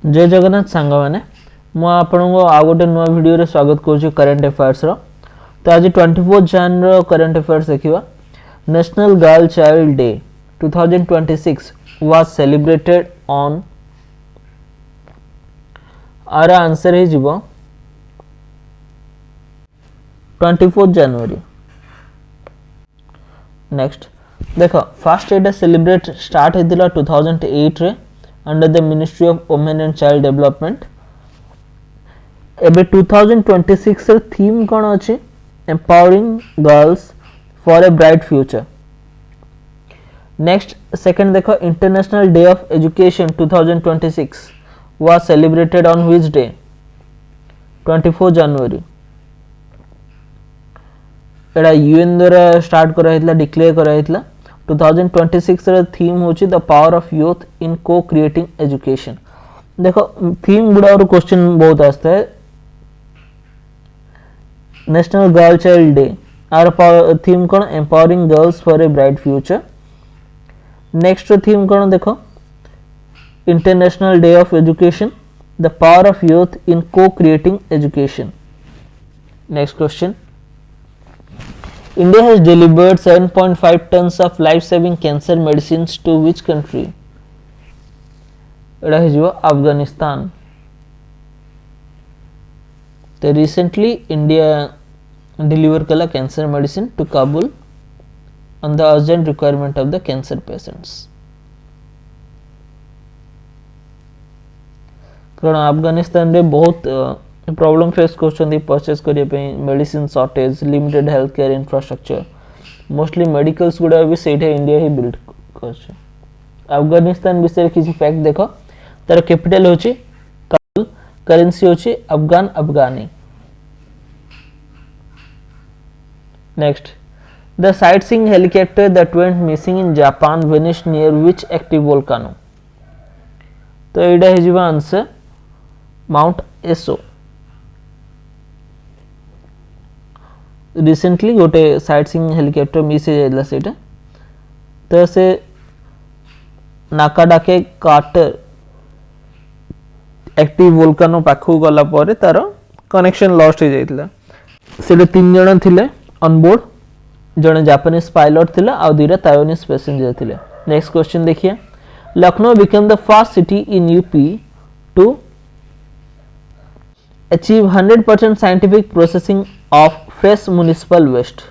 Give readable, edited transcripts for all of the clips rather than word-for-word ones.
जय जगन्नाथ सांग मैंने मु आपको आउ गोटे नुआ वीडियो स्वागत करुच्ची करेन्ट अफेयर्स तो आज 24 जान करेन्ट अफेयर्स देखा। National girl child day 2026 was celebrated on आर आंसर है 24 जनवरी। नेक्स्ट देख फास्ट एटा सेलिब्रेट स्टार्ट होता 2008 रे under the ministry of women and child development. एबे 2026 रे थीम कौन अच्छी empowering girls for a bright future. Next second देखो international day of education 2026 was celebrated on which day? 24 जनवरी। एटा यूएन द्वारा स्टार्ट करा हितला डिक्लेयर करा हितला। 2026 रे थीम होची the power of youth in co-creating education. देखो थीम गुड़ा और क्वेश्चन बहुत आस्ता है। नेशनल गर्ल चाइल्ड डे आर थीम कौन empowering girls for a bright future. Next theme कौन देखो international day of education the power of youth in co-creating education. Next question India has delivered 7.5 tons of life-saving cancer medicines to which country? एटा है अफगानिस्तान। तो recently India deliver कला cancer medicine to Kabul on the urgent requirement of the cancer patients. कारण अफगानिस्तान रे बहुत problem face कर purchase करने medicine shortage limited health care infrastructure mostly medicals गुड़ा भी से इंडिया ही बिल्ड कर। अफगानिस्तान विषय किसी फैक्ट देखो तार कैपिटल होची काबुल करेंसी होची Afghan Afghani. Next the sightseeing helicopter that went missing in Japan vanish near which active volcano. तो एटा है जीवा आंसर माउंट एसो। रिसेंटली गोटे साइट सीइंग हेलीकॉप्टर मिस हो जाइला सेटा तो से नाकाडाके कार्टर एक्टिव वोल्केनो पाखु गला परे तार कनेक्शन लॉस्ट हो जाइतला। सेटे 3 जण थिले ऑन बोर्ड, जणे जापानीज पायलट थिला आ दुईटा ताइवानीज पैसेंजर थिले। नेक्स्ट क्वेश्चन देखिए Lucknow become the first city in UP to achieve 100% scientific processing of fresh municipal waste।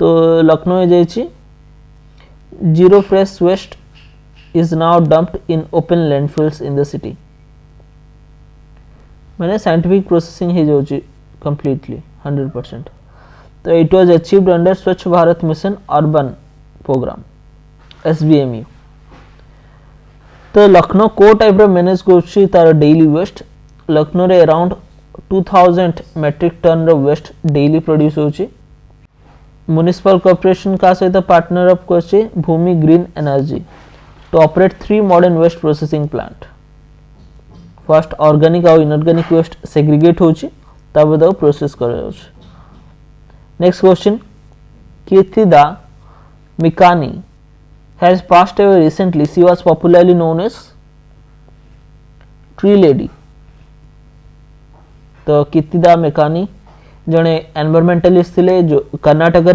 तो लखनऊ जाइए zero fresh waste is now dumped in open landfills in the city. मैंने scientific processing हो जाउची completely 100%। तो it was achieved under Swachh Bharat mission urban programme SBMU। तो लखनऊ को type रो manage करछि तार डेली वेस्ट। लखनऊ रे अराउंड 2000 मेट्रिक टन रो वेस्ट डेली प्रोड्यूस होची। म्युनिसिपल कॉर्पोरेशन का सहित पार्टनर अप करछि Bhoomi green energy to operate 3 modern waste processing plant. First organic और इनऑर्गेनिक वेस्ट सेग्रीगेट होची तब दाउ प्रोसेस करा जाउछि। Next question Kirtida Mekani has passed away recently. She was popularly known as tree lady. तो कीर्तिदा मेकानी जड़े एनवायरमेंटलिस्ट थिले जो कर्नाटक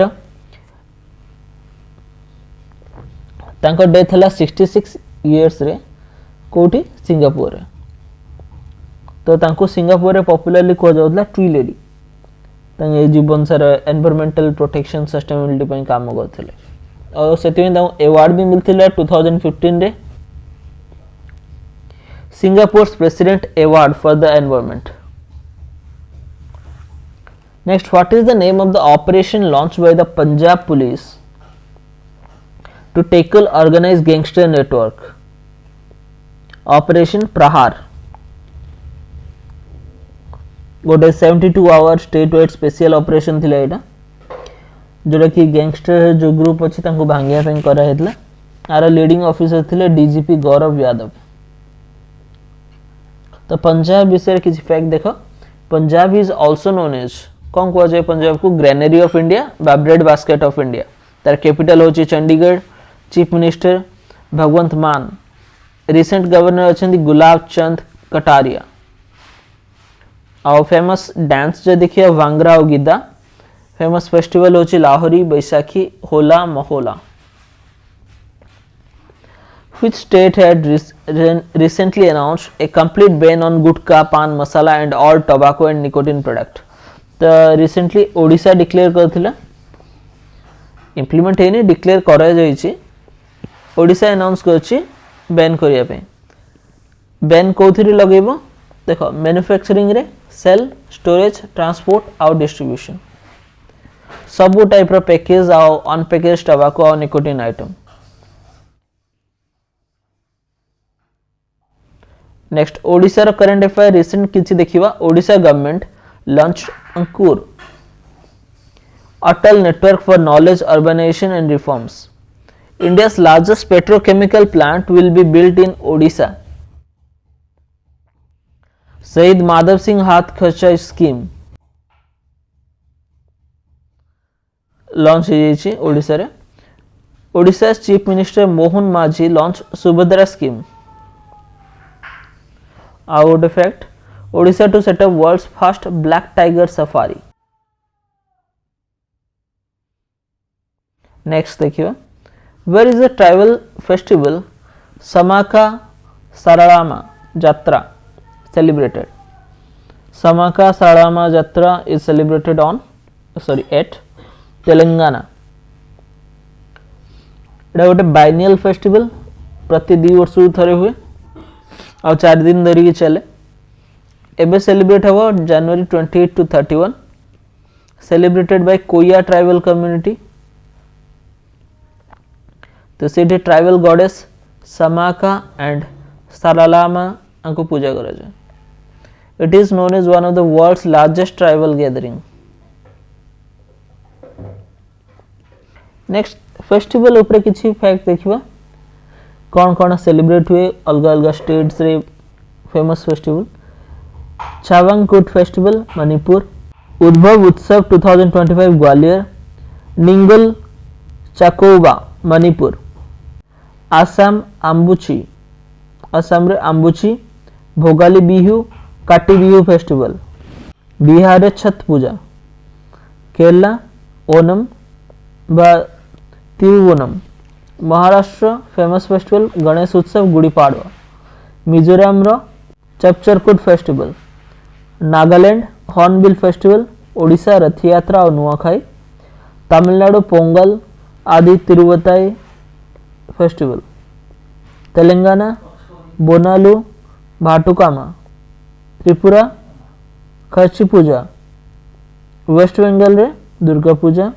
तांको डेथ हला 66 इयर्स रे कोठी सिंगापुर रे। तो तांको सिंगापुर रे पॉपुलरली को जाउतला ट्री लेडी। तांगे जीवन सारा एनवायरमेंटल प्रोटेक्शन सस्टेनेबिलिटी पई काम करथिले और सेति में तांको अवार्ड भी मिलथिला 2015 रे Singapore's president award for the environment. Next, what is the name of the operation launched by the Punjab police to tackle organized gangster network? Operation Prahar। गोटे 72 hour state wide special operation थिला एटा जोटा कि gangster जो group अछि तांको भांगिया ପାଇଁ करा हेतला। आर लीडिंग ऑफिसर थिले डीजीपी गौरव यादव। तो पंजाब विषय किसी फैक्ट देखो Punjab is also known as कौन कह जाए पंजाब को ग्रेनरी ऑफ इंडिया बा ब्रेड बास्केट ऑफ इंडिया। तार कैपिटल होची चंडीगढ़। चीफ मिनिस्टर भगवंत मान रिसेंट गवर्नर अच्छा गुलाब चंद कटारिया। आउ फेमस डांस जो देखिए भांगरा और गिद्दा। फेमस फेस्टिवल होची लाहौरी, बैसाखी, होला, महोला। Which state had recently announced a complete ban on gutkha, pan masala and all tobacco and nicotine product? तो रिसेंटली ओडिशा डिक्लेयर करथिला, इम्प्लीमेंट हेनी, डिक्लेयर करा जायछि। ओडिशा अनाउंस करछि बैन करिया पे। बैन कोथिरि लगेबो देखो, मैन्युफैक्चरिंग रे, सेल, स्टोरेज, ट्रांसपोर्ट आउ डिस्ट्रीब्यूशन, सबु टाइप रो पैकेज आउ अनपैकेज टोबैको आउ निकोटिन आइटम। नेक्स्ट ओडिशा रो करंट अफेयर रिसेंट किछि देखिबा। Odisha government launch Ankur, Atal network for knowledge urbanisation and reforms. India's largest petrochemical plant will be built in Odisha. शहीद माधव सिंह हाथ खर्चा स्कीम लॉन्च हो ओडिशा रे। Odisha chief minister Mohan Majhi launch Subhadra scheme. Out fact, Odisha to set up world's first black tiger safari. Next देखिए, where is the tribal festival Samaka Saralama Jatra celebrated? Samaka Saralama Jatra is celebrated at Telangana. एटा गोटे biennial festival, प्रति 2 वर्ष थरे हुए और 4 दिन धरिकी चले। एबे सेलिब्रेट हबो जनवरी 28 to 31, celebrated by Koya tribal community. तो सेठी ट्राइबल गॉडेस समाका एंड सारालामा को पूजा करा जाए। It is known as one of the world's largest tribal gathering. Next festival उपरे किछि फैक्ट देखिबा, कौन कौन सेलिब्रेट हुए अलग अलग स्टेट्स रे फेमस फेस्टिवल। छावंगकुट फेस्टिवल मणिपुर, उद्भव उत्सव 2025 ग्वालियर, निंगल चाकोबा मणिपुर, आसाम आम्बुची, आसाम रे आम्बुची, भोगाली बिहू, काटी बिहू फेस्टिवल, बिहार छठ पूजा, केरला ओनम बा तिरुवोनम, महाराष्ट्र फेमस फेस्टिवल गणेश उत्सव गुड़ी पाड़वा, मिजोरम रो चपचरकुट festival, Nagaland hornbill festival, Odisha रथ यात्रा और नुआखाई, तमिलनाडु पोंगल आदि तिरुवताई फेस्टिवल, तेलंगाना बोनालू भाटुकामा, त्रिपुरा खर्ची पूजा, वेस्ट बंगाल रे दुर्गा पूजा,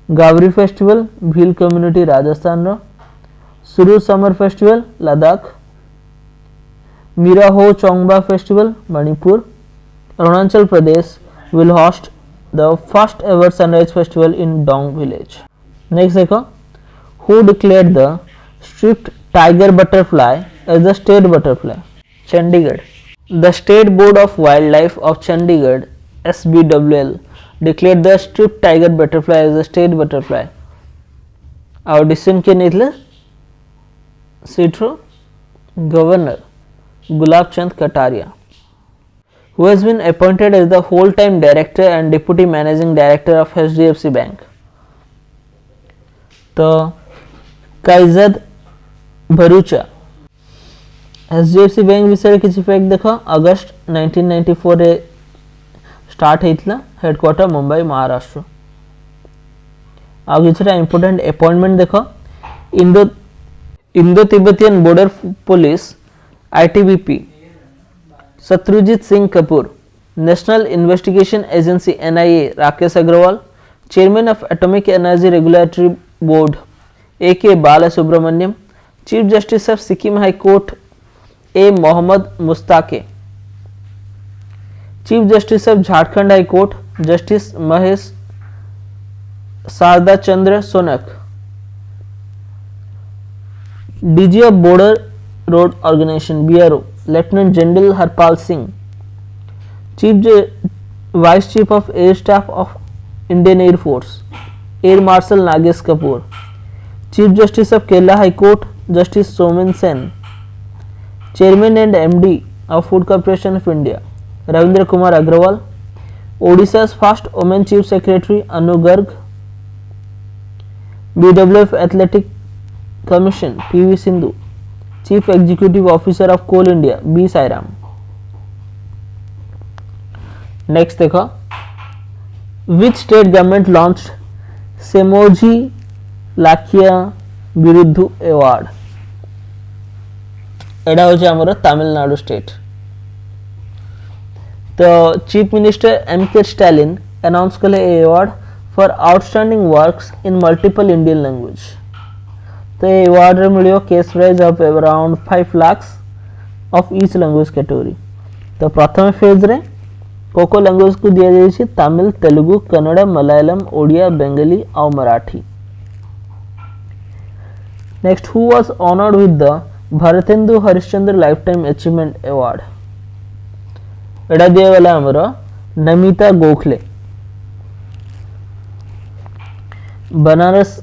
गावरी फेस्टिवल भील कम्युनिटी राजस्थान रो, सुरु समर फेस्टिवल लद्दाख, मीरा हो Chongba festival Manipur, Arunachal Pradesh will host the first ever sunrise festival in Dong village. Next देखो, who declared the striped tiger butterfly as the state butterfly? Chandigarh. The State Board of Wildlife of Chandigarh SBWL declared the striped tiger butterfly as the state butterfly. Our decision के निकले सीट्रो governor Gulab Chand Kataria, who has been appointed as the whole-time director and deputy managing director of HDFC Bank. तो काइजद Bharucha HDFC bank विषय किसी fact देखो, अगस्त 1994 रे start होइतला, हेडक्वार्टर मुंबई महाराष्ट्र। आउ किछटा इंपोर्टेंट अपॉइंटमेंट देखो, Indo Tibetan border police ITBP Shatrujeet Singh Kapoor, national investigation agency NIA Rakesh Agarwal, chairman of atomic energy regulatory board AK Bala Subramaniam, chief justice of Sikkim high court A Mohammad Mustaque, chief justice of Jharkhand high court justice Mahesh Sharada Chandra Sonak, DG of border road organisation BRO lieutenant general Harpal Singh, vice chief of air staff of Indian air force air marshal Nagesh Kapoor, chief justice of Kerala high court justice Soumen Sen, chairman and MD of food corporation of India Ravindra Kumar Agarwal. Odisha's first women chief secretary Anu Garg. BWF athletic commission PV Sindhu. Chief executive officer of coal India B Sairam. Next देखो, which state government launched Semmozhi Ilakkiya Viruthu award. एडा होचे हमर Tamil Nadu state. तो chief minister M.K. Stalin announce कले a award for outstanding works in multiple Indian language. तो ये award रे मिलियो cash prize of around 5 lakh of each language category. तो प्रथम फेज रे कोको लैंग्वेज को दिया जाइए तमिल, तेलुगु, कन्नड़, मलयालम, ओडिया, बेंगली और Marathi. Next, who was honoured with the Bharatendu Harishchandra life time achievement award. एटा दिया गला हमर Namita Gokhale. Banaras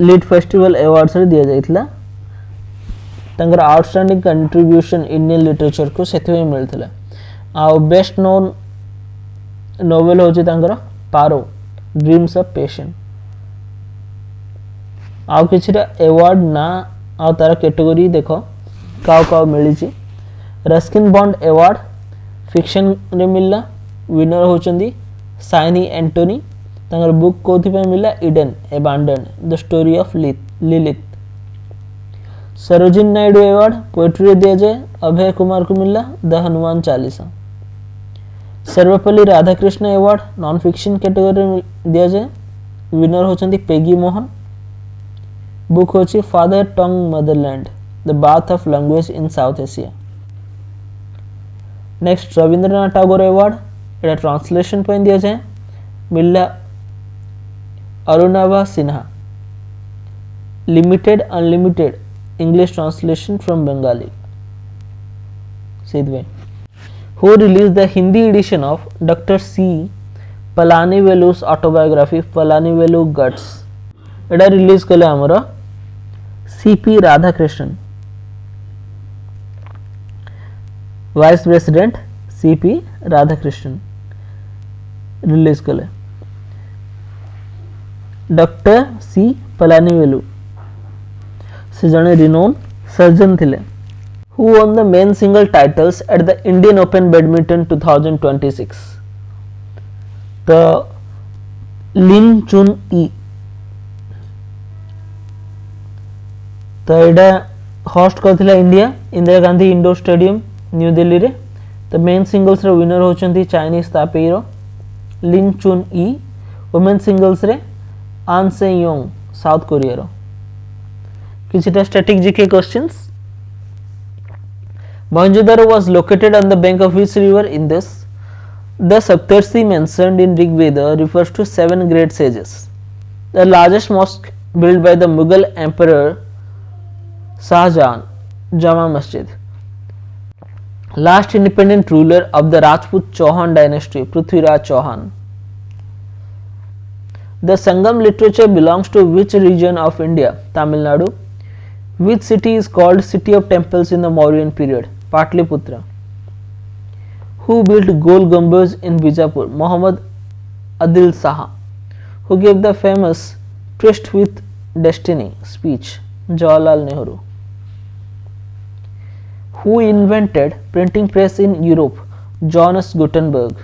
lit festival award रे दिया जाइतला. तंगर आउटस्टैंडिंग कंट्रीब्यूशन इंडियन लिटरेचर को सेथे मिलथिला. आ बेस्ट नोन नोवेल होची तंगर पारो ड्रीम्स ऑफ पेशेंट. आउ किछटा अवार्ड ना आ तार कैटेगरी देखो काउ काउ मिली छी. रस्किन बॉन्ड अवार्ड फिक्शन रे मिलला. विनर होचंदी साइनी एंटोनी. तंगर बुक कोथि पे मिला Eden abandoned the story of Lilith. Sarojini Naidu award poetry रे दिया जाए अभय कुमार को मिला the Hanuman Chalisa. Sarvepalli Radhakrishna award non fiction category दिया जाए. विनर होचंदी पेगी मोहन. बुक होची father tongue motherland the birth of language in south Asia. Next, Rabindranath Tagore award एटा ट्रांसलेशन पे दिया जाए. मिलला Arunava Sinha. Limited unlimited English translation from Bengali. सिद्धवे. Who released the Hindi edition of Dr. C. Palanivelu's autobiography Palanivelu Guts. एटा release कले हमरा CP Radhakrishnan. Vice president CP Radhakrishnan release कले. Doctor C. पलानीवेलु से जने रिनोन सर्जन थिले. Who won the main single titles at the Indian Open Badminton 2026. तो लिन Chun Yi. तो एडा होस्ट करथिला India Indira Gandhi indoor stadium new Delhi रे. तो मेन सिंगल्स रे विनर होचंती Chinese Taipei Lin Chun Yi. Women singles रे An Se Young south Korea रो. किछटा static GK questions. Mohenjo-daro was located on the bank of which river in this? The Saptarshi mentioned in Rig Veda refers to 7 great sages. The largest mosque built by the Mughal Emperor Shah Jahan, Jama Masjid. Last independent ruler of the Rajput Chauhan dynasty, Prithviraj Chauhan. The Sangam literature belongs to which region of India? Tamil Nadu. Which city is called City of Temples in the Mauryan period? Patliputra. Who built Gol Gumbaz in Bijapur? Muhammad Adil Shah. Who gave the famous Tryst with Destiny speech? Jawaharlal Nehru. Who invented printing press in Europe? Johannes Gutenberg.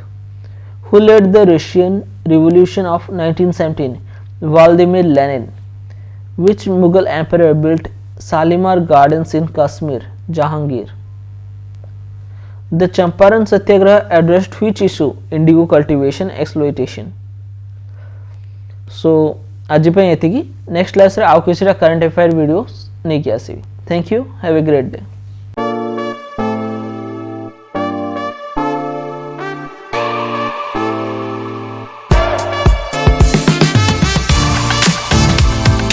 Who led the Russian Revolution of 1917? Vladimir Lenin. Which Mughal emperor built Shalimar Gardens in Kashmir? Jahangir. The Champaran Satyagraha addressed which issue? Indigo cultivation exploitation. So आज पे एतिकी. Next class रे आउ किछटा current affair videos नै कि आसीबी. Thank you. Have a great day.